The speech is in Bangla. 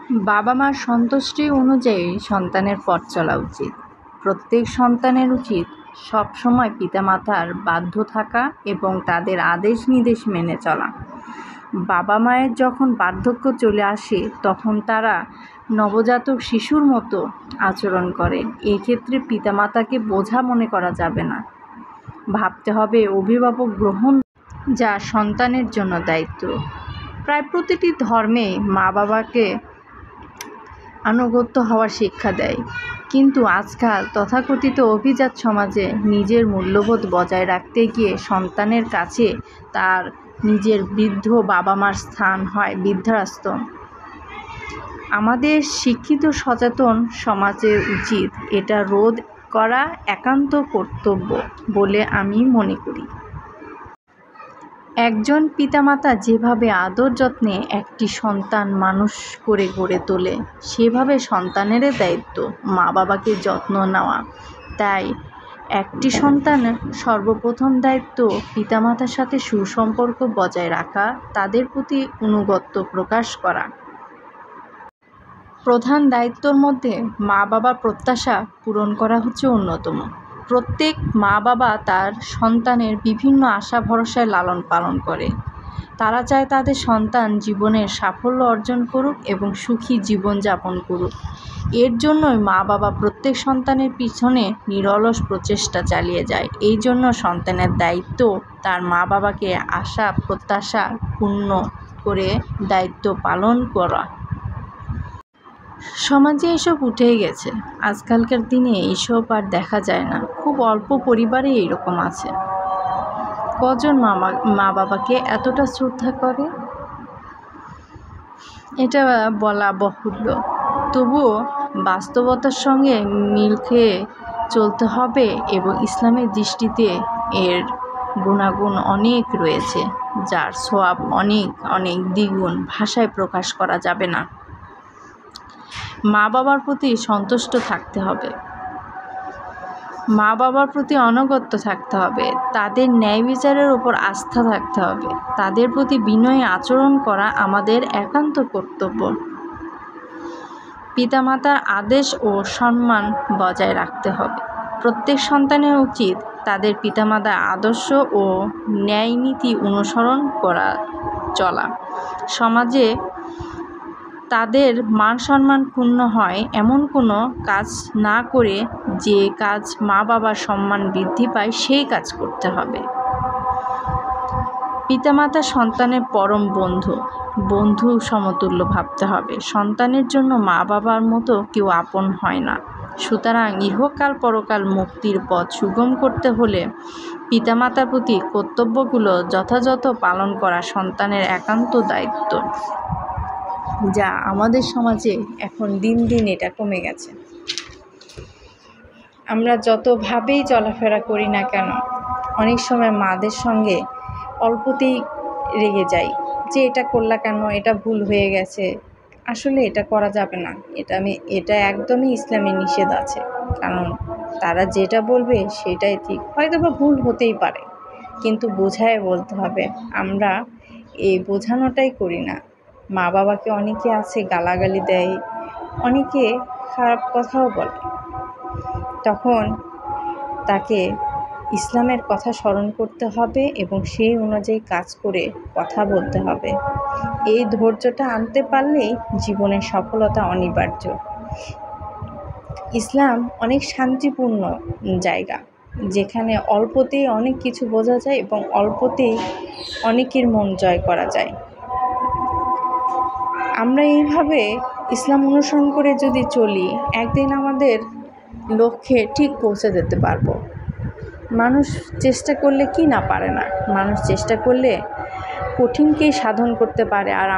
বাবা মার সন্তুষ্টি অনুযায়ী সন্তানের পথ চলা উচিত। প্রত্যেক সন্তানের উচিত সবসময় পিতামাতার বাধ্য থাকা এবং তাদের আদেশ নির্দেশ মেনে চলা। বাবা মায়ের যখন বার্ধক্য চলে আসে তখন তারা নবজাতক শিশুর মতো আচরণ করে। এক্ষেত্রে পিতামাতাকে বোঝা মনে করা যাবে না। ভাবতে হবে অভিভাবক গ্রহণ যা সন্তানের জন্য দায়িত্ব। প্রায় প্রতিটি ধর্মে মা বাবাকে আনুগত্য হওয়ার শিক্ষা দেয়, কিন্তু আজকাল তথাকথিত অভিজাত সমাজে নিজের মূল্যবোধ বজায় রাখতে গিয়ে সন্তানের কাছে তার নিজের বৃদ্ধ বাবা মার স্থান হয় বৃদ্ধাশ্রম। আমাদের শিক্ষিত সচেতন সমাজের উচিত এটা রোধ করা একান্ত কর্তব্য বলে আমি মনে করি। একজন পিতামাতা যেভাবে আদর যত্নে একটি সন্তান মানুষ করে গড়ে তোলে, সেভাবে সন্তানেরও দায়িত্ব মা বাবাকে যত্ন নেওয়া। তাই একটি সন্তানের সর্বপ্রথম দায়িত্ব পিতামাতার সাথে সুসম্পর্ক বজায় রাখা, তাদের প্রতি আনুগত্য প্রকাশ করা। প্রধান দায়িত্বের মধ্যে মা বাবার প্রত্যাশা পূরণ করা হচ্ছে অন্যতম। প্রত্যেক মা বাবা তার সন্তানের বিভিন্ন আশা ভরসায় লালন পালন করে। তারা চায় তাদের সন্তান জীবনের সাফল্য অর্জন করুক এবং সুখী জীবনযাপন করুক। এর জন্যই মা বাবা প্রত্যেক সন্তানের পিছনে নিরলস প্রচেষ্টা চালিয়ে যায়। এই জন্য সন্তানের দায়িত্ব তার মা বাবাকে আশা প্রত্যাশা পূর্ণ করে দায়িত্ব পালন করা। সমাজে এসব উঠেই গেছে। আজকালকার দিনে এইসব আর দেখা যায় না। খুব অল্প পরিবারে এরকম আছে। কজন মা বাবাকে এতটা শ্রদ্ধা করে এটা বলা বাহুল্য। তবুও বাস্তবতার সঙ্গে মিল খেয়ে চলতে হবে এবং ইসলামের দৃষ্টিতে এর গুণাগুণ অনেক রয়েছে, যার সওয়াব অনেক অনেক দ্বিগুণ ভাষায় প্রকাশ করা যাবে না। মা বাবার প্রতি সন্তুষ্ট থাকতে হবে, মা বাবার প্রতি আনুগত্য থাকতে হবে, তাদের ন্যায় বিচারের উপর আস্থা থাকতে হবে, তাদের প্রতি বিনয়ী আচরণ করা আমাদের একান্ত কর্তব্য। পিতামাতার আদেশ ও সম্মান বজায় রাখতে হবে। প্রত্যেক সন্তানের উচিত তাদের পিতামাতার আদর্শ ও ন্যায়নীতি অনুসরণ করা চলা। সমাজে তাদের মান সম্মান ক্ষুণ্ণ হয় এমন কোনো কাজ না করে যে কাজ মা বাবার সম্মান বৃদ্ধি পায় সেই কাজ করতে হবে। পিতামাতা সন্তানের পরম বন্ধু সমতুল্য ভাবতে হবে। সন্তানের জন্য মা বাবার মতো কেউ আপন হয় না। সুতরাং ইহকাল পরকাল মুক্তির পথ সুগম করতে হলে পিতামাতার প্রতি কর্তব্যগুলো যথাযথ পালন করা সন্তানের একান্ত দায়িত্ব, যা আমাদের সমাজে এখন দিন দিন এটা কমে গেছে। আমরা যতভাবেই চলাফেরা করি না কেন, অনেক সময় মাদের সঙ্গে অল্পতেই রেগে যাই যে এটা করলা কেন, এটা ভুল হয়ে গেছে। আসলে এটা করা যাবে না। এটা একদমই ইসলামে নিষেধ আছে। কারণ তারা যেটা বলবে সেটাই ঠিক। হয়তো বা ভুল হতেই পারে, কিন্তু বোঝায় বলতে হবে। আমরা এই বোঝানোটাই করি না। মা বাবাকে অনেকে আছে গালাগালি দেয়, অনেকে খারাপ কথাও বলে। তখন তাকে ইসলামের কথা স্মরণ করতে হবে এবং সেই অনুযায়ী কাজ করে কথা বলতে হবে। এই ধৈর্যটা আনতে পারলেই জীবনের সফলতা অনিবার্য। ইসলাম অনেক শান্তিপূর্ণ জায়গা, যেখানে অল্পতেই অনেক কিছু বোঝা যায় এবং অল্পতেই অনেকের মন জয় করা যায়। আমরা এইভাবে ইসলাম অনুসরণ করে যদি চলি, একদিন আমাদের লক্ষ্যে ঠিক পৌঁছে যেতে পারবো। মানুষ চেষ্টা করলে কি না পারে না, মানুষ চেষ্টা করলে কঠিনকেই সাধন করতে পারে। আর